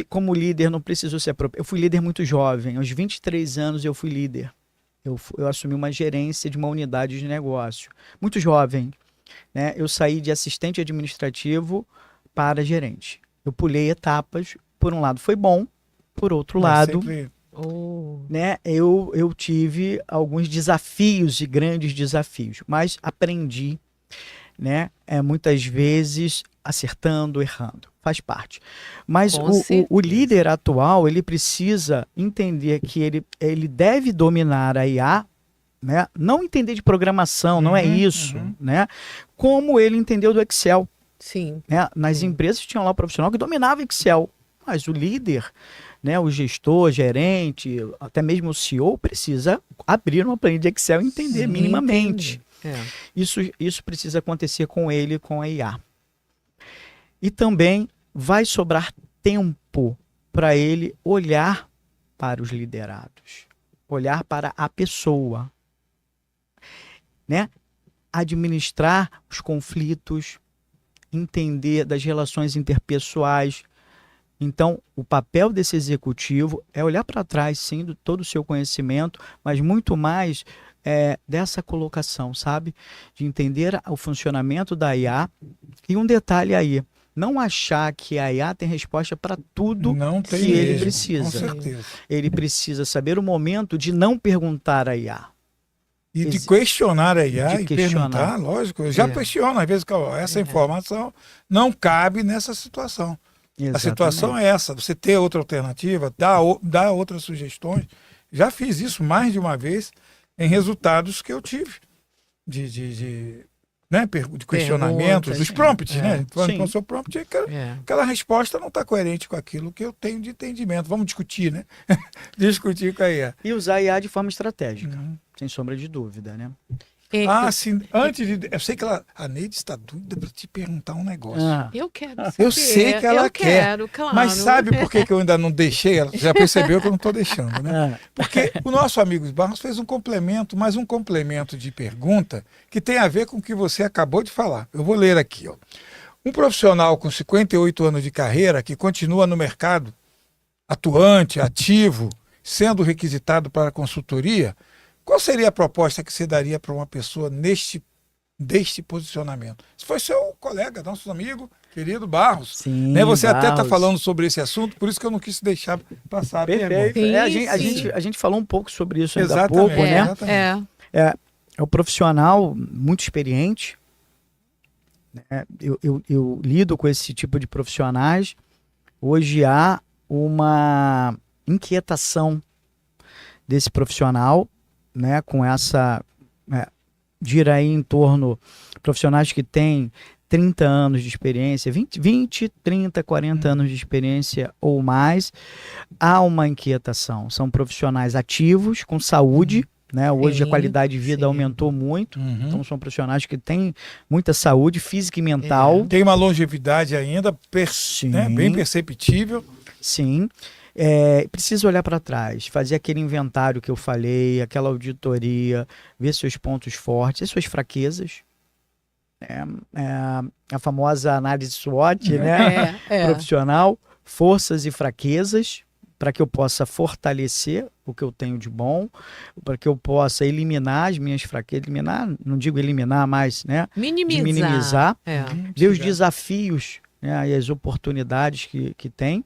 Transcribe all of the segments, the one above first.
Como líder, não precisou ser eu fui líder muito jovem. Aos 23 anos eu fui líder. Eu assumi uma gerência de uma unidade de negócio. Muito jovem, né? Eu saí de assistente administrativo para gerente. Eu pulei etapas. Por um lado foi bom, por outro Mas lado, sempre... né? Eu tive alguns desafios e grandes desafios, mas aprendi, né? Muitas vezes acertando, errando, faz parte. Mas Com o certeza. líder atual, ele precisa entender que ele deve dominar a IA, né? Não entender de programação, não é isso, né? Como ele entendeu do Excel, Sim. né? Nas Sim. empresas tinham lá o profissional que dominava Excel, mas o líder, né, o gestor, gerente, até mesmo o CEO precisa abrir uma planilha de Excel e entender minimamente. Isso precisa acontecer com ele, com a IA. E também vai sobrar tempo para ele olhar para os liderados, olhar para a pessoa, né? Administrar os conflitos, entender das relações interpessoais. Então, o papel desse executivo é olhar para trás, sim, de todo o seu conhecimento, mas muito mais dessa colocação, sabe? De entender o funcionamento da IA. E um detalhe aí, não achar que a IA tem resposta para tudo que ele precisa. Com certeza. Ele precisa saber o momento de não perguntar à IA. E de questionar a IA e questionar. perguntar, lógico. Eu já questiono, às vezes, que essa informação não cabe nessa situação. Exatamente. A situação é essa, você ter outra alternativa, dar outras sugestões. Já fiz isso mais de uma vez em resultados que eu tive de questionamentos, dos prompts, né? Quando o seu prompt, aquela resposta não está coerente com aquilo que eu tenho de entendimento. Vamos discutir, né? Discutir com a IA. E usar a IA de forma estratégica, sem sombra de dúvida, né? Sim. Antes de. Eu sei que a Neide está doida para te perguntar um negócio. Eu quero saber. Eu sei que ela quer. Claro. Mas sabe por que eu ainda não deixei? Ela já percebeu que eu não estou deixando, né? Porque o nosso amigo Barros fez um complemento, mais um complemento de pergunta que tem a ver com o que você acabou de falar. Eu vou ler aqui, ó. Um profissional com 58 anos de carreira que continua no mercado atuante, ativo, sendo requisitado para a consultoria. Qual seria a proposta que você daria para uma pessoa deste posicionamento? Se foi seu colega, nosso amigo, querido Barros. Sim, né? Você Barros. Até está falando sobre esse assunto, por isso que eu não quis deixar passar a pergunta. A gente falou um pouco sobre isso ainda há Exatamente, pouco, né? Exatamente. É um profissional muito experiente. Né? Eu lido com esse tipo de profissionais. Hoje há uma inquietação desse profissional, né, com essa, gira aí em torno profissionais que têm 30 anos de experiência, 20, 30, 40 anos de experiência ou mais, há uma inquietação. São profissionais ativos, com saúde, né? Hoje a qualidade de vida aumentou muito, então são profissionais que têm muita saúde física e mental. Tem uma longevidade ainda né, bem perceptível. Sim. Precisa olhar para trás, fazer aquele inventário que eu falei, aquela auditoria, ver seus pontos fortes, as suas fraquezas. A famosa análise SWOT, né? Profissional, forças e fraquezas, para que eu possa fortalecer o que eu tenho de bom, para que eu possa eliminar as minhas fraquezas, não digo eliminar, mas, né? Minimizar, ver os desafios, né? E as oportunidades que tem.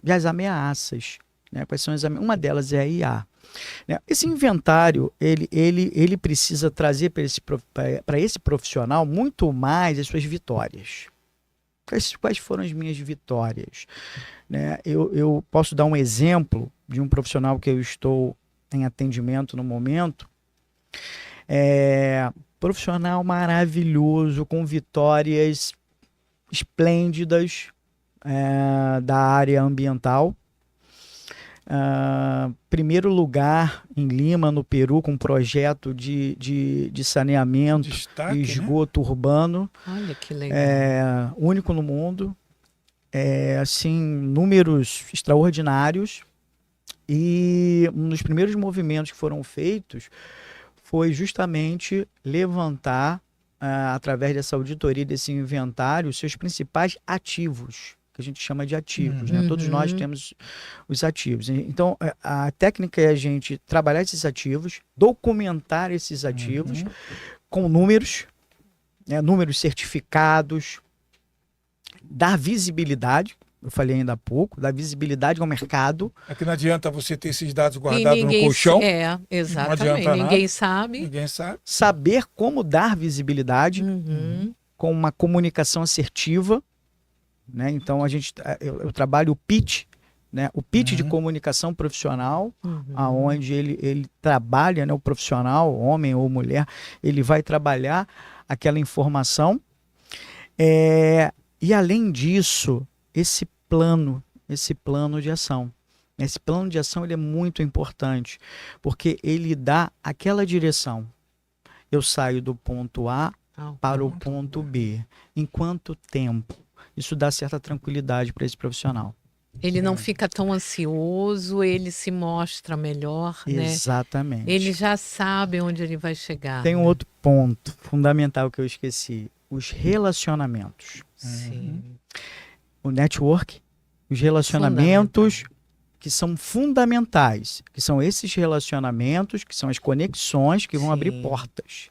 E as ameaças, né? Quais são uma delas é a IA. Né? Esse inventário, ele precisa trazer para esse profissional muito mais as suas vitórias. Quais foram as minhas vitórias? Né? Eu posso dar um exemplo de um profissional que eu estou em atendimento no momento. Profissional maravilhoso, com vitórias esplêndidas, da área ambiental. Primeiro lugar em Lima, no Peru, com um projeto de saneamento e esgoto urbano. Olha que legal. Único no mundo. Assim, números extraordinários. E um dos primeiros movimentos que foram feitos foi justamente levantar, através dessa auditoria, desse inventário, os seus principais ativos. que a gente chama de ativos, né? Todos nós temos os ativos. Então, a técnica é a gente trabalhar esses ativos, documentar esses ativos com números, né? Números certificados, dar visibilidade, eu falei ainda há pouco, dar visibilidade ao mercado. É que não adianta você ter esses dados guardados no colchão. Exatamente. Ninguém sabe. Ninguém sabe. Saber como dar visibilidade com uma comunicação assertiva, né? Então eu trabalho o pitch, né? O pitch de comunicação profissional, aonde ele trabalha, né? O profissional, homem ou mulher, ele vai trabalhar aquela informação. E além disso, esse plano de ação. Esse plano de ação ele é muito importante, porque ele dá aquela direção. Eu saio do ponto A para o ponto B. Em quanto tempo? Isso dá certa tranquilidade para esse profissional. Ele não fica tão ansioso, ele se mostra melhor, né? Exatamente. Ele já sabe onde ele vai chegar. Tem um outro ponto fundamental que eu esqueci. Os relacionamentos. Sim. O network, os relacionamentos que são fundamentais, que são esses relacionamentos, que são as conexões que vão abrir portas.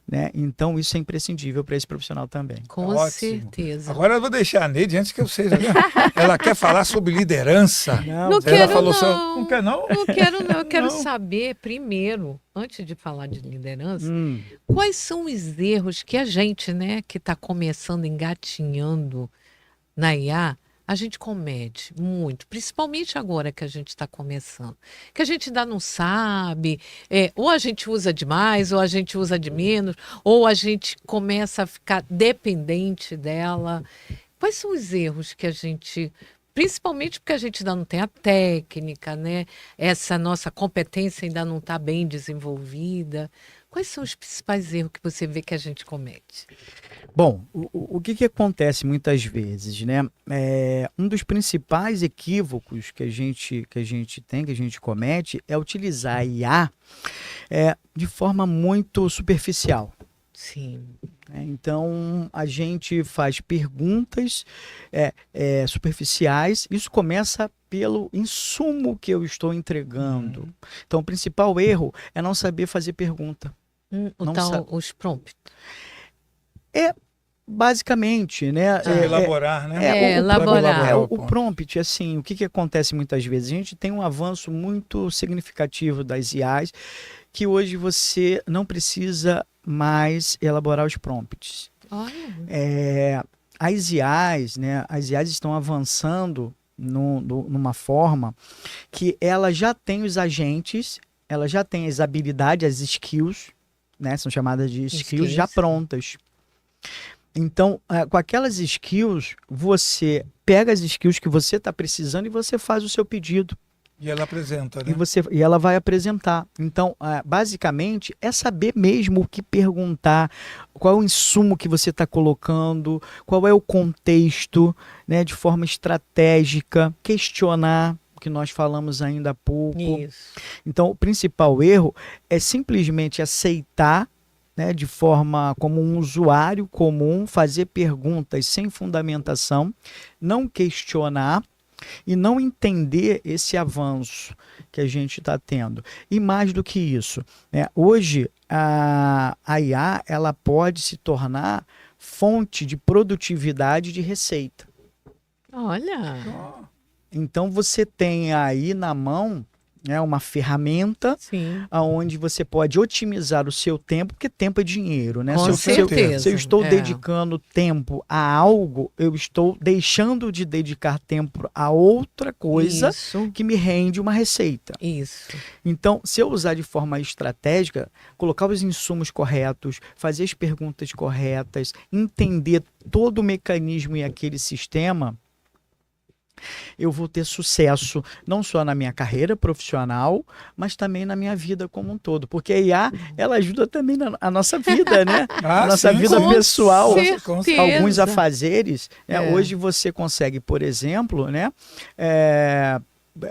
Né? Então, isso é imprescindível para esse profissional também. Com certeza. Agora eu vou deixar a Neide antes que eu seja. Ela quer falar sobre liderança. Não quero, falou não. Não quer, não? Não quero, não. Eu quero saber, primeiro, antes de falar de liderança, quais são os erros que a gente, né, que está começando, engatinhando na IA, a gente comete muito, principalmente agora que a gente está começando, que a gente ainda não sabe, ou a gente usa demais, ou a gente usa de menos, ou a gente começa a ficar dependente dela. Quais são os erros que a gente, principalmente porque a gente ainda não tem a técnica, né? Essa nossa competência ainda não está bem desenvolvida. Quais são os principais erros que você vê que a gente comete? Bom, o que acontece muitas vezes, né? Um dos principais equívocos que a gente tem, que a gente comete, é utilizar a IA de forma muito superficial. Sim. Então, a gente faz perguntas superficiais. Isso começa pelo insumo que eu estou entregando. Então, o principal erro é não saber fazer pergunta. Os prompts. Basicamente, né? Elaborar, né? Elaborar. O prompt, assim, o que acontece muitas vezes? A gente tem um avanço muito significativo das IAs, que hoje você não precisa mais elaborar os prompts. As IAs, né? As IAs estão avançando numa forma que ela já tem os agentes, ela já tem as habilidades, as skills, né? São chamadas de skills já prontas. Então, com aquelas skills, você pega as skills que você está precisando e você faz o seu pedido. E ela apresenta, né? E ela vai apresentar. Então, basicamente, é saber mesmo o que perguntar, qual é o insumo que você está colocando, qual é o contexto, né, de forma estratégica, questionar, que nós falamos ainda há pouco. Isso. Então, o principal erro é simplesmente aceitar, né, de forma como um usuário comum, fazer perguntas sem fundamentação, não questionar e não entender esse avanço que a gente está tendo. E mais do que isso, né, hoje a IA ela pode se tornar fonte de produtividade de receita. Olha! Então você tem aí na mão, né, uma ferramenta onde você pode otimizar o seu tempo, porque tempo é dinheiro, né? Com certeza. Se eu estou dedicando tempo a algo, eu estou deixando de dedicar tempo a outra coisa que me rende uma receita. Isso. Então, se eu usar de forma estratégica, colocar os insumos corretos, fazer as perguntas corretas, entender todo o mecanismo e aquele sistema, eu vou ter sucesso não só na minha carreira profissional, mas também na minha vida como um todo. Porque a IA, ela ajuda também na nossa vida, né? A nossa vida pessoal. Alguns afazeres. Hoje você consegue, por exemplo, né,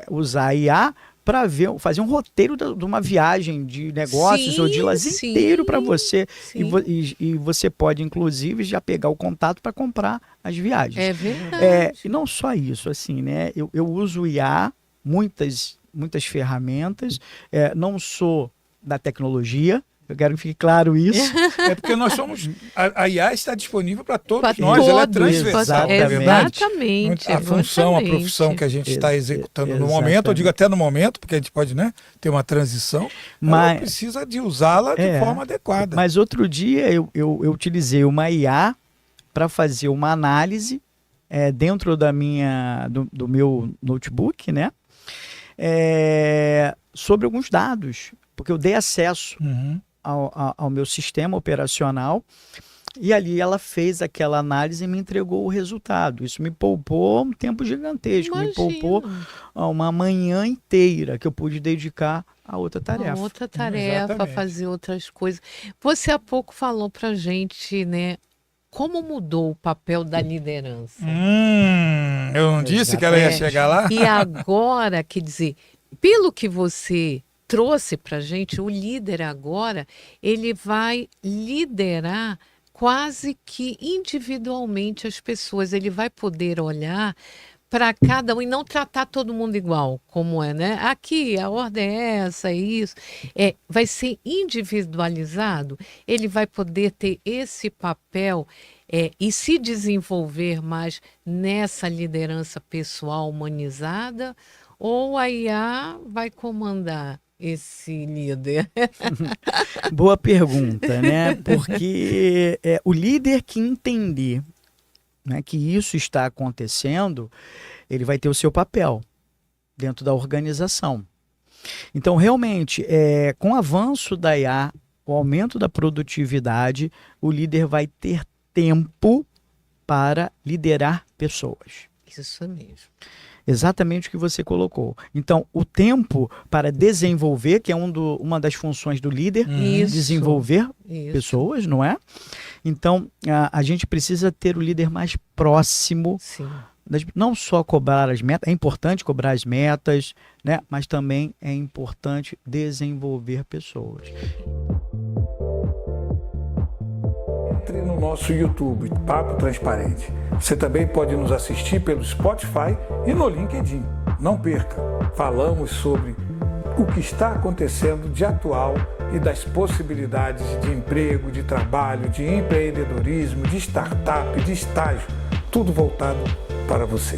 usar a IA para fazer um roteiro de uma viagem de negócios ou de lazer inteiro para você. E você pode, inclusive, já pegar o contato para comprar as viagens. É verdade. E não só isso, assim, né? Eu uso o IA, muitas ferramentas, não sou da tecnologia. Eu quero que fique claro isso. É porque nós somos... A IA está disponível para todos nós, ela é transversal, na verdade. Exatamente. A função, a profissão que a gente está executando no momento, eu digo até no momento, porque a gente pode, né, ter uma transição, mas precisa de usá-la de forma adequada. Mas outro dia eu utilizei uma IA para fazer uma análise dentro do meu notebook, né, sobre alguns dados, porque eu dei acesso ao meu sistema operacional e ali ela fez aquela análise e me entregou o resultado. Isso me poupou um tempo gigantesco, me poupou uma manhã inteira que eu pude dedicar a outra tarefa. Outra tarefa, fazer outras coisas. Você há pouco falou pra gente, né, como mudou o papel da liderança. Eu não disse que ela ia chegar lá? E agora, quer dizer, pelo que você trouxe para a gente, o líder agora, ele vai liderar quase que individualmente as pessoas. Ele vai poder olhar para cada um e não tratar todo mundo igual, como é, né? Aqui, a ordem é essa, é isso. Vai ser individualizado. Ele vai poder ter esse papel e se desenvolver mais nessa liderança pessoal humanizada, ou a IA vai comandar esse líder? Boa pergunta, né? Porque o líder que entender, né, que isso está acontecendo, ele vai ter o seu papel dentro da organização. Então, realmente, com o avanço da IA, o aumento da produtividade, o líder vai ter tempo para liderar pessoas. Isso mesmo. Exatamente o que você colocou. Então, o tempo para desenvolver, que é uma das funções do líder, desenvolver pessoas, não é? Então, a gente precisa ter o líder mais próximo, não só cobrar as metas, é importante cobrar as metas, né? Mas também é importante desenvolver pessoas. Entre no nosso YouTube, Papo Transparente. Você também pode nos assistir pelo Spotify e no LinkedIn. Não perca, falamos sobre o que está acontecendo de atual e das possibilidades de emprego, de trabalho, de empreendedorismo, de startup, de estágio, tudo voltado para você.